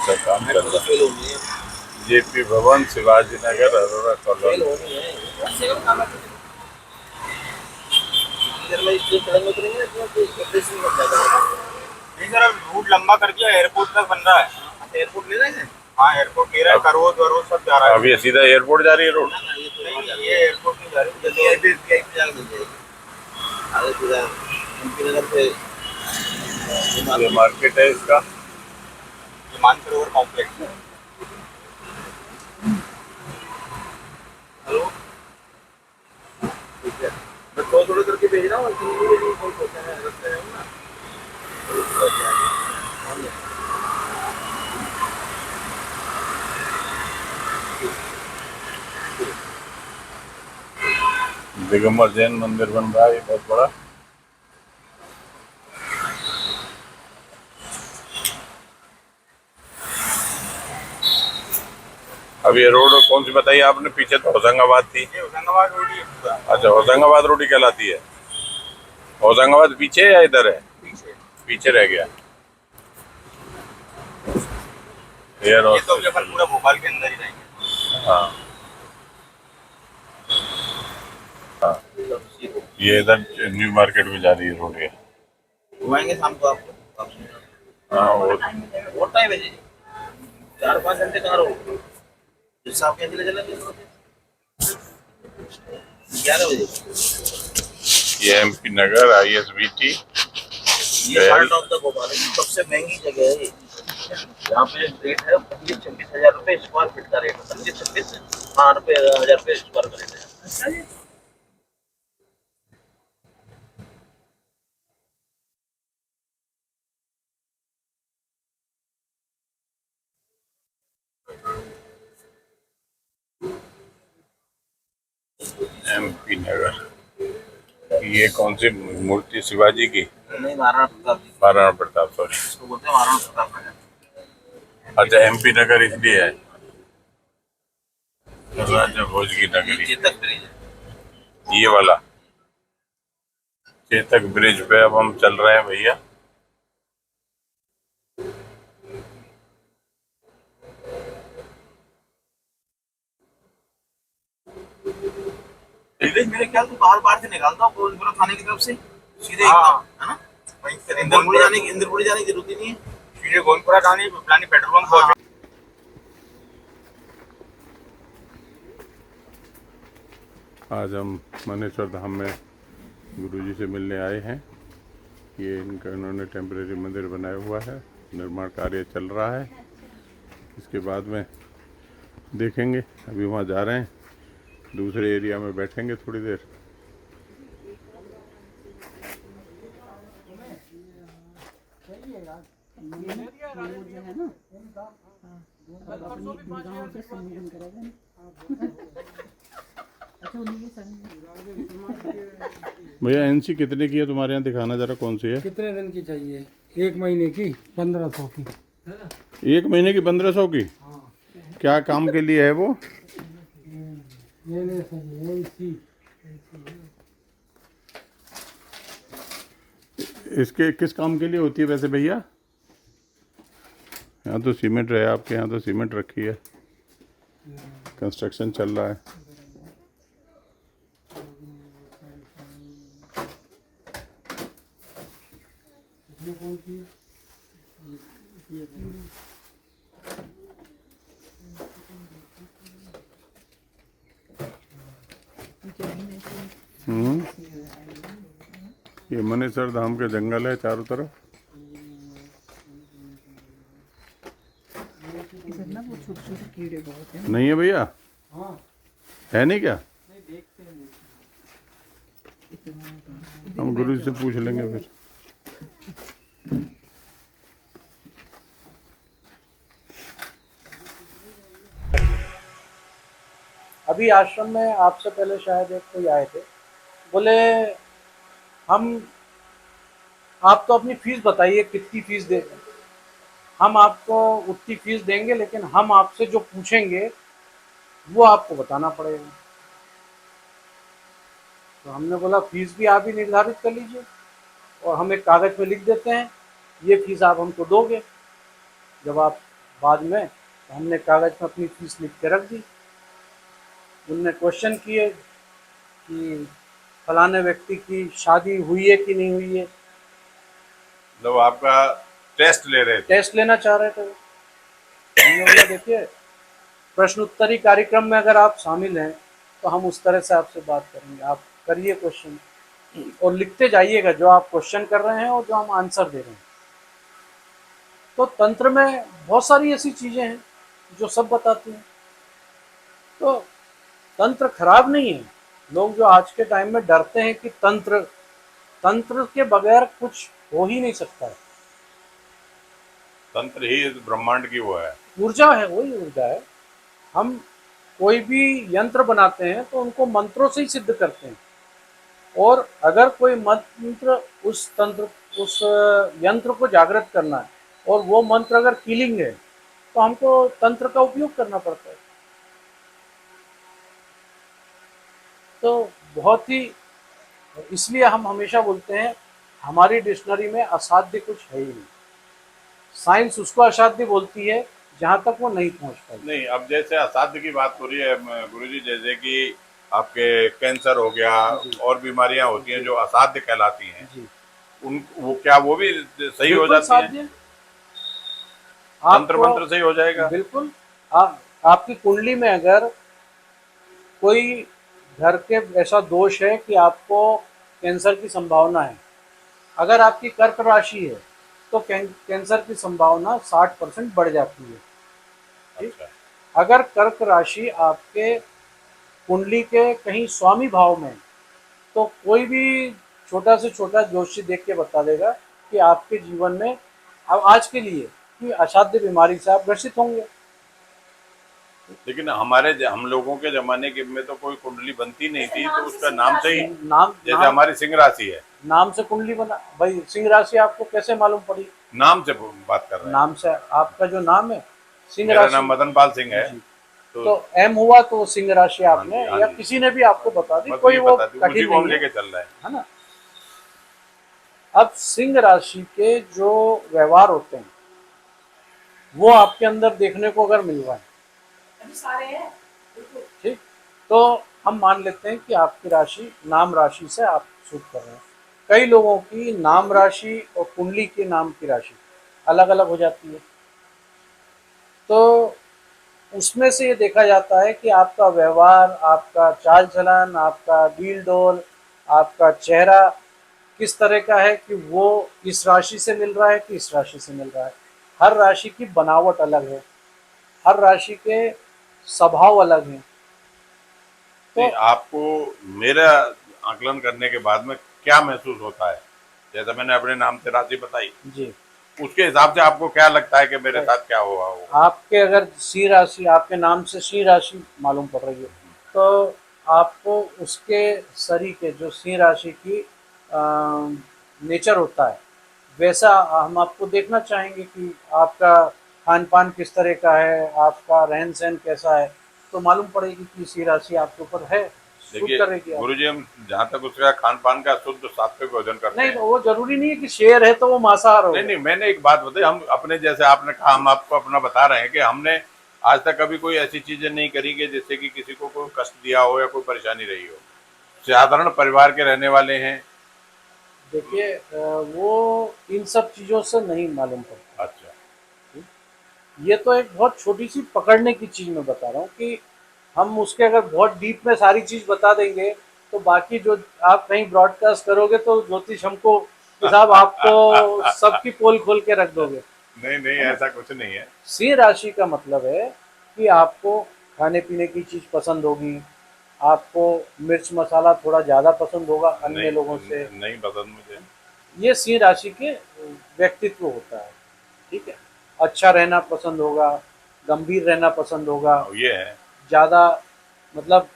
अच्छा काम चल रहा है। जेपी भवन, शिवाजी नगर, अरोड़ा कॉलोनी। नहीं सर, अब रूट लंबा कर दिया, एयरपोर्ट तक बन रहा है। एयरपोर्ट ले रहे हैं। हाँ, एयरपोर्ट ले रहा है, करवोद वरवोद सब जा रहा है। अब ये सीधा एयरपोर्ट जा रही है रोड? नहीं, ये एयरपोर्ट नहीं जा रही, जल्दी VIP जाके मिल जाएगी। आगे सीधा MP नगर से ये मार्केट है इसका। ये मानसरोवर कॉम्प्लेक्स है। हेलो, ठीक है, मैं थोड़ा थोड़ा करके भेज रहा हूँ, कोई सोचा है रस्ते में ना। दिगंबर जैन मंदिर बन रहा है ये बहुत बड़ा। अब ये रोड कौन सी बताई आपने? पीछे तो होशंगाबाद थी। ये होशंगाबाद रोड ही है पूरा। अच्छा, होशंगाबाद रोड ही कहलाती है। होशंगाबाद पीछे है या इधर है? पीछे। पीछे रह गया। ये तो अपने अपन पूरा भोपाल के अंदर ही रहेंगे। हाँ हाँ, ये इधर न्यू मार्केट में जा रही है रोड ये। घुमाएंगे शाम को आपको। हाँ वो बहुत टाइम है जी, 4-5 घंटे कहाँ रहो? जिससे आप कैसे ले चलेंगे? 11 बजे। ये MP नगर ISBT ये पार्ट ऑफ द भोपाल की सबसे महंगी जगह है ये। यहाँ पे रेट है 25-26 हजार रुपए स्क्वायर फीट का रेट है। 25-26 हाँ रुपए, हजार रुपए स्क्वायर का रेट है। अच्छा जी। MP नगर। ये कौन सी मूर्ति? शिवाजी की? नहीं, महाराणा प्रताप जी। महाराणा प्रताप, सॉरी। इसको बोलते हैं महाराणा प्रताप नगर। अच्छा, MP नगर इसलिए है। राजा भोज की नगरी। चेतक ब्रिज है। ये वाला चेतक ब्रिज पे अब हम चल रहे हैं भैया। मेरे ख्याल से बाहर से निकालता हूँ गोविंदपुरा थाने की तरफ से सीधे एकदम, है ना? वहीं से इंद्रपुरी जाने की जरूरत ही नहीं है। सीधे गोविंदपुरा थाने पुरानी पेट्रोल पंप पहुंचे। आज हम मनेश्वर धाम में गुरुजी से मिलने आए हैं। ये इन्होंने टेम्परेरी मंदिर बनाया हुआ है, निर्माण कार्य चल रहा है। इसके बाद में देखेंगे। अभी वहाँ जा रहे हैं, दूसरे एरिया में बैठेंगे थोड़ी देर। भैया NC कितने की है तुम्हारे यहाँ? दिखाना जरा कौन सी है। कितने दिन की चाहिए? 1 महीने की 1500 की। 1 महीने की 1500 की? क्या काम के लिए है वो? ये ले सही AC। इसके किस काम के लिए होती है वैसे भैया? यहाँ तो सीमेंट है, आपके यहाँ तो सीमेंट रखी है, कंस्ट्रक्शन चल रहा है। ये मनेश्वर धाम के जंगल है चारों तरफ। छोटे कीड़े बहुत हैं। नहीं है भैया? हाँ, है नहीं क्या? इतना हम गुरु जी से पूछ लेंगे फिर। अभी आश्रम में आपसे पहले शायद एक कोई आए थे, बोले हम आप तो अपनी फीस बताइए कितनी फीस देंगे। हम आपको उतनी फीस देंगे, लेकिन हम आपसे जो पूछेंगे वो आपको बताना पड़ेगा। तो हमने बोला फीस भी आप ही निर्धारित कर लीजिए और हम एक कागज़ पे लिख देते हैं, ये फीस आप हमको दोगे जब आप बाद में, तो हमने कागज़ में अपनी फीस लिख के रख दी। उनने क्वेश्चन किए कि फलाने व्यक्ति की शादी हुई है कि नहीं हुई है, मतलब आपका टेस्ट ले रहे थे। टेस्ट लेना चाह रहे थे वो। हमने बोला देखिए, प्रश्न उत्तरी कार्यक्रम में अगर आप शामिल हैं तो हम उस तरह से आपसे बात करेंगे, आप करिए क्वेश्चन और लिखते जाइएगा जो आप क्वेश्चन कर रहे हैं और जो हम आंसर दे रहे हैं। तो तंत्र में बहुत सारी ऐसी चीज़ें हैं जो सब बताती हैं। तो तंत्र खराब नहीं है। लोग जो आज के टाइम में डरते हैं कि तंत्र तंत्र के बगैर कुछ हो ही नहीं सकता है। तंत्र ही इस ब्रह्मांड की वो है, ऊर्जा है, वही ऊर्जा है। हम कोई भी यंत्र बनाते हैं तो उनको मंत्रों से ही सिद्ध करते हैं, और अगर कोई मंत्र उस यंत्र को जागृत करना है और वो मंत्र अगर कीलिंग है तो हमको तंत्र का उपयोग करना पड़ता है। तो बहुत ही, इसलिए हम हमेशा बोलते हैं हमारी डिक्शनरी में असाध्य कुछ है ही नहीं। साइंस उसको असाध्य बोलती है जहाँ तक वो नहीं पहुँच पाई। नहीं। अब जैसे असाध्य की बात हो रही है गुरुजी, जैसे कि आपके कैंसर हो गया और बीमारियां होती हैं जो असाध्य कहलाती हैं, जी, उन वो भी सही हो बिल्कुल जाती हैं? साध्य। तंत्र आपको मंत्र सही हो जाएगा? बिल्कुल। आपकी कुंडली में अगर कोई घर के ऐसा दोष है कि आपको कैंसर की संभावना है, अगर आपकी कर्क राशि है तो कैंसर की संभावना 60% बढ़ जाती है। ठीक? अच्छा। अगर कर्क राशि आपके कुंडली के कहीं स्वामी भाव में, तो कोई भी छोटा से छोटा ज्योतिषी देख के बता देगा कि आपके जीवन में अब आज के लिए कि असाध्य बीमारी से आप ग्रसित होंगे। लेकिन हम लोगों के जमाने के में तो कोई कुंडली बनती नहीं थी, तो उसका नाम से ही, नाम जैसे नाम हमारी सिंह राशि है, नाम से कुंडली बना। भाई सिंह राशि आपको कैसे मालूम पड़ी? नाम से बात कर रहे हैं। नाम से, आपका जो नाम है सिंह मेरा राशि, नाम मदन पाल सिंह है। जी। तो तो एम हुआ तो सिंह राशि आपने, हाँ या जी। किसी ने भी आपको बता दी, बस कोई ये वो बता दी, उसी कठिन को हम नहीं लेके है, चल रहे हैं। है ना। अब सिंह राशि के जो व्यवहार होते हैं वो आपके अंदर देखने को अगर मिल रहा है, ठीक, तो हम मान लेते हैं कि आपकी राशि नाम राशि से आप सूट कर रहे हैं। कई लोगों की नाम राशि और कुंडली के नाम की राशि अलग अलग हो जाती है। तो उसमें से ये देखा जाता है कि आपका व्यवहार, आपका चाल चलन, आपका डील डोल, आपका चेहरा किस तरह का है, कि वो इस राशि से मिल रहा है कि इस राशि से मिल रहा है। हर राशि की बनावट अलग है, हर राशि के स्वभाव अलग हैं। तो तो आपको मेरा आकलन करने के बाद में क्या महसूस होता है? जैसे मैंने अपने नाम से राशि बताई, जी, उसके हिसाब से आपको क्या लगता है कि मेरे साथ क्या हुआ होगा? आपके अगर सिंह राशि, आपके नाम से सिंह राशि मालूम पड़ रही है, तो आपको उसके सरी के जो सिंह राशि की नेचर होता है वैसा हम आपको देखना चाहेंगे कि आपका खान पान किस तरह का है, आपका रहन सहन कैसा है, तो मालूम पड़ेगी कि सिंह राशि आपके ऊपर है, सूट देखिए करेगी आप। गुरुजी, हम जहाँ तक उसका खान पान का शुद्ध सात्विक भोजन करते नहीं, हैं। तो वो जरूरी नहीं है कि शेर है तो वो मांसाहार हो। नहीं नहीं, मैंने एक बात बताई, हम अपने, जैसे आपने कहा, हम आपको अपना बता रहे हैं कि हमने आज तक कभी कोई ऐसी चीजें नहीं करी कि जिससे कि किसी को कोई कष्ट दिया हो या कोई परेशानी रही हो। साधारण परिवार के रहने वाले हैं। देखिए वो इन सब चीज़ों से नहीं मालूम पड़ता। अच्छा। ये तो एक बहुत छोटी सी पकड़ने की चीज़ मैं बता रहा हूँ कि हम उसके अगर बहुत डीप में सारी चीज़ बता देंगे तो बाकी जो आप कहीं ब्रॉडकास्ट करोगे तो ज्योतिष हमको कि साहब आप तो सबकी पोल खोल के रख दोगे। नहीं नहीं, ऐसा कुछ नहीं है। सिंह राशि का मतलब है कि आपको खाने पीने की चीज़ पसंद होगी, आपको मिर्च मसाला थोड़ा ज़्यादा पसंद होगा अन्य नहीं, लोगों से। नहीं पसंद मुझे। ये सिंह राशि के व्यक्तित्व होता है, ठीक है। अच्छा रहना पसंद होगा, गंभीर रहना पसंद होगा, ये है, ज़्यादा मतलब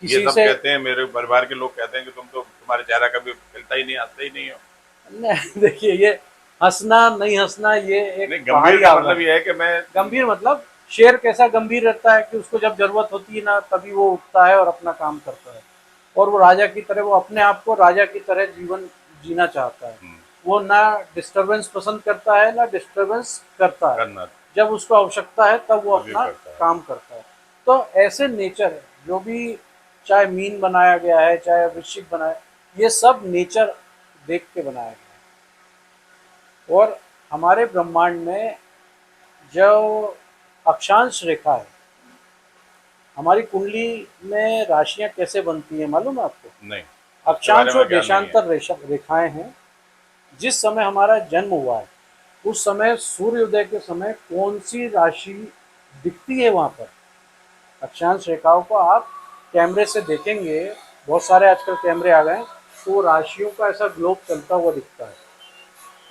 ये किसी सब से कहते हैं, मेरे परिवार के लोग कहते हैं कि तुम्हारे चेहरा कभी खिलता ही नहीं, हंसता ही नहीं हो। नहीं, देखिए ये हंसना नहीं हंसना ये एक नहीं, बाहरी गंभीर का आवरण मतलब है। ये है कि मैं, गंभीर मतलब शेर कैसा गंभीर रहता है कि उसको जब जरूरत होती है ना तभी वो उठता है और अपना काम करता है, और वो राजा की तरह, वो अपने आप को राजा की तरह जीवन जीना चाहता है। वो ना डिस्टरबेंस पसंद करता है ना डिस्टरबेंस करता है। करना जब उसको आवश्यकता है तब वो आगे अपना करता है। काम करता है। तो ऐसे नेचर है, जो भी चाहे मीन बनाया गया है, चाहे वृश्चिक बनाया, ये सब नेचर देख के बनाया गया है। और हमारे ब्रह्मांड में जो अक्षांश रेखा है, हमारी कुंडली में राशियां कैसे बनती हैं मालूम है आपको? नहीं, अक्षांश और ज्ञान नहीं है। देशांतर रेखाएं हैं। जिस समय हमारा जन्म हुआ है उस समय सूर्योदय के समय कौन सी राशि दिखती है वहां पर, अक्षांश रेखाओं को आप कैमरे से देखेंगे, बहुत सारे आजकल कैमरे आ गए हैं, तो राशियों का ऐसा ग्लोब चलता हुआ दिखता है।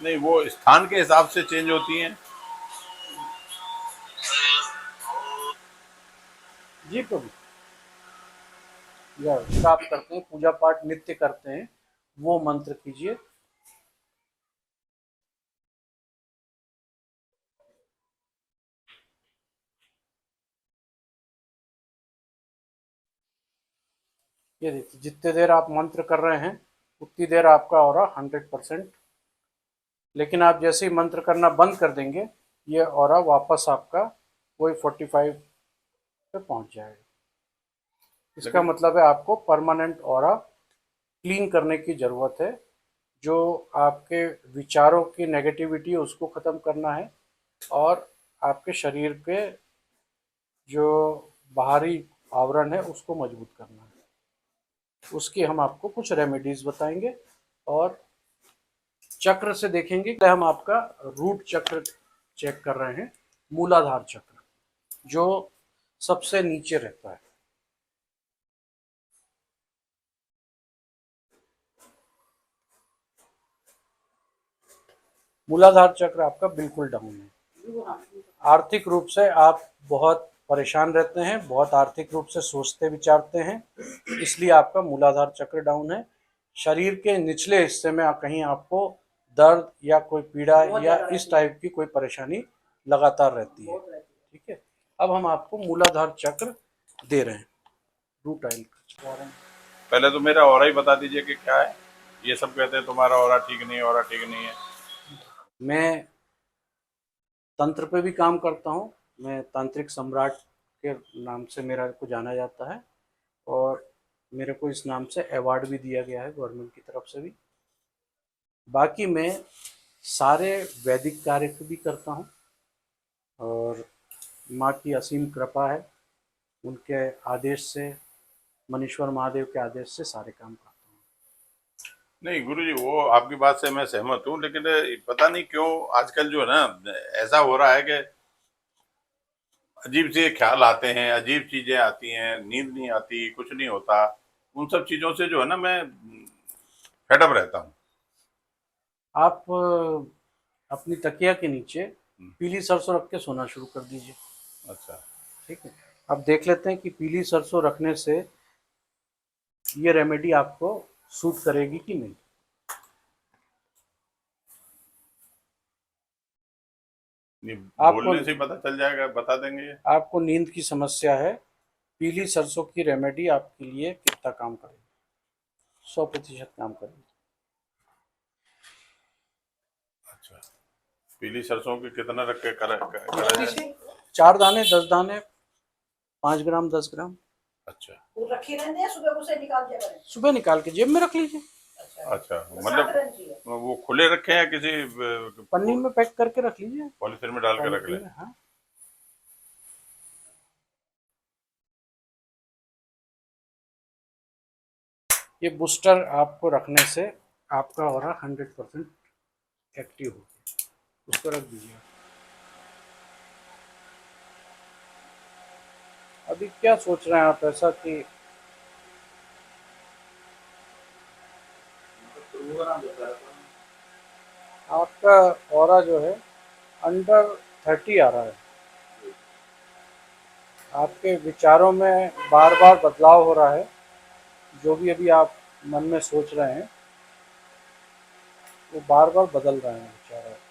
नहीं, वो स्थान के हिसाब से चेंज होती हैं। जी प्रभु, या आप करते हैं पूजा पाठ नित्य करते हैं, वो मंत्र कीजिए। ये देखिए, जितने देर आप मंत्र कर रहे हैं उतनी देर आपका ऑरा 100%, लेकिन आप जैसे ही मंत्र करना बंद कर देंगे ये ऑरा वापस आपका वही 45 पे पहुंच जाएगा। इसका मतलब है आपको परमानेंट ऑरा क्लीन करने की ज़रूरत है। जो आपके विचारों की नेगेटिविटी है उसको ख़त्म करना है, और आपके शरीर के जो बाहरी आवरण है उसको मजबूत करना है। उसकी हम आपको कुछ रेमेडीज़ बताएंगे, और चक्र से देखेंगे कि हम आपका रूट चक्र चेक कर रहे हैं, मूलाधार चक्र जो सबसे नीचे रहता है। मूलाधार चक्र आपका बिल्कुल डाउन है। आर्थिक रूप से आप बहुत परेशान रहते हैं, बहुत आर्थिक रूप से सोचते विचारते हैं, इसलिए आपका मूलाधार चक्र डाउन है। शरीर के निचले हिस्से में कहीं आपको दर्द या कोई पीड़ा या इस टाइप की कोई परेशानी लगातार रहती है। ठीक है, अब हम आपको मूलाधार चक्र दे रहे हैं, रूट ऑयल। पहले तो मेरा ऑरा ही बता दीजिए कि क्या है। ये सब कहते हैं तुम्हारा ऑरा ठीक नहीं है, ऑरा ठीक नहीं है। मैं तंत्र पे भी काम करता हूँ, मैं तांत्रिक सम्राट के नाम से मेरा को जाना जाता है, और मेरे को इस नाम से अवार्ड भी दिया गया है गवर्नमेंट की तरफ से भी। बाकी मैं सारे वैदिक कार्य भी करता हूँ, और माँ की असीम कृपा है, उनके आदेश से, मनीश्वर महादेव के आदेश से सारे काम करता हूँ। नहीं गुरुजी, वो आपकी बात से मैं सहमत हूँ, लेकिन पता नहीं क्यों आजकल जो है ना, ऐसा हो रहा है कि अजीब से ख्याल आते हैं, अजीब चीजें आती हैं, नींद नहीं आती, कुछ नहीं होता। उन सब चीजों से जो है ना मैं फेडअप रहता हूँ। आप अपनी तकिया के नीचे पीली सरसों रख के सोना शुरू कर दीजिए। अच्छा। ठीक है, अब देख लेते हैं कि पीली सरसों रखने से ये रेमेडी आपको सूट करेगी कि नहीं। नहीं, आपको बोलने से ही पता चल जाएगा, बता देंगे ये। आपको नींद की समस्या है, पीली सरसों की रेमेडी आपके लिए कितना काम करेगी? 100% काम करेगी। अच्छा, पीली सरसों की कितना रख के करा जाए? 4 दाने, 10 दाने, 5 ग्राम, 10 ग्राम। अच्छा। वो रखी रहने सुबह उसे निकाल दिया करें। सुबह निकाल के जेब में रख लीजिए, अच्छा, तो मतलब साथ रहनी चाहिए। वो खुले रखे हैं किसी पन्नी में पैक करके रख लीजिए, पॉलीथिन में डाल के रख पॉलीथीन लें? में। हाँ, ये बूस्टर आपको रखने से आपका ऑरा 100% एक्टिव हो, उसको रख दीजिए। अभी क्या सोच रहे हैं आप ऐसा कि आपका ऑरा जो है अंडर 30 आ रहा है, आपके विचारों में बार बार बदलाव हो रहा है, जो भी अभी आप मन में सोच रहे हैं वो बार बार बदल रहे हैं विचार आपके।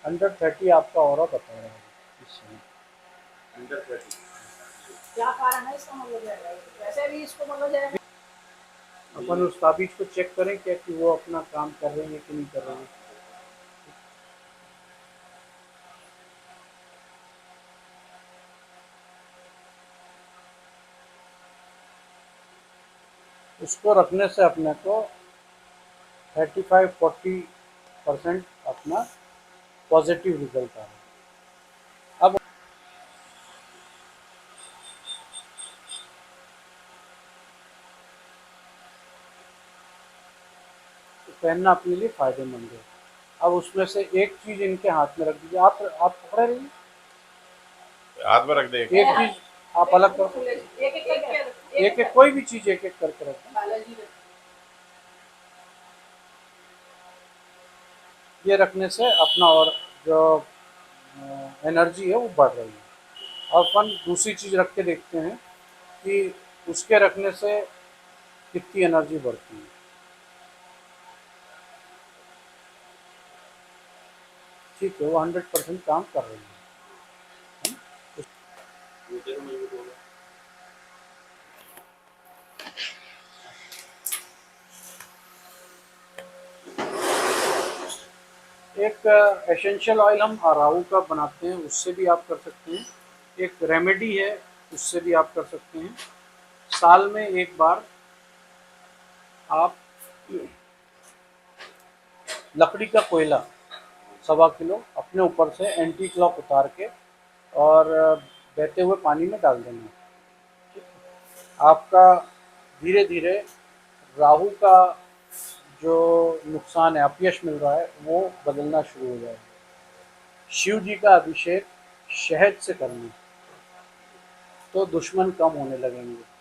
अंडर 30 आपका ऑरा बता रहा है इस समय। अंडर 30। क्या कारण है इसका मतलब है वैसे भी इसको मतलब जाएगा। अपन उस ताबीज को चेक करें क्या कि वो अपना काम कर रही है कि नहीं कर रही है। उसको रखने से अपने को 35-40% अपना पॉजिटिव रिजल्ट आ रहा है। अब पहनना अपने लिए फायदेमंद है। अब उसमें से एक चीज इनके हाथ में रख दीजिए। आप पकड़े रहिए। हाथ में रख दे। एक चीज आप अलग कर, एक एक कोई भी चीज एक एक करके रखें। ये रखने से अपना और जो एनर्जी है वो बढ़ रही है। और अपन दूसरी चीज रख के देखते हैं कि उसके रखने से कितनी एनर्जी बढ़ती है। ठीक है, वो 100% काम कर रही है। एक एसेंशियल ऑयल हम अराऊ का बनाते हैं, उससे भी आप कर सकते हैं। एक रेमेडी है, उससे भी आप कर सकते हैं। साल में एक बार आप लकड़ी का कोयला 1.25 किलो अपने ऊपर से एंटी क्लॉक उतार के और बहते हुए पानी में डाल देना। आपका धीरे धीरे राहु का जो नुकसान है, अपयश मिल रहा है, वो बदलना शुरू हो जाएगा। शिव जी का अभिषेक शहद से करना तो दुश्मन कम होने लगेंगे।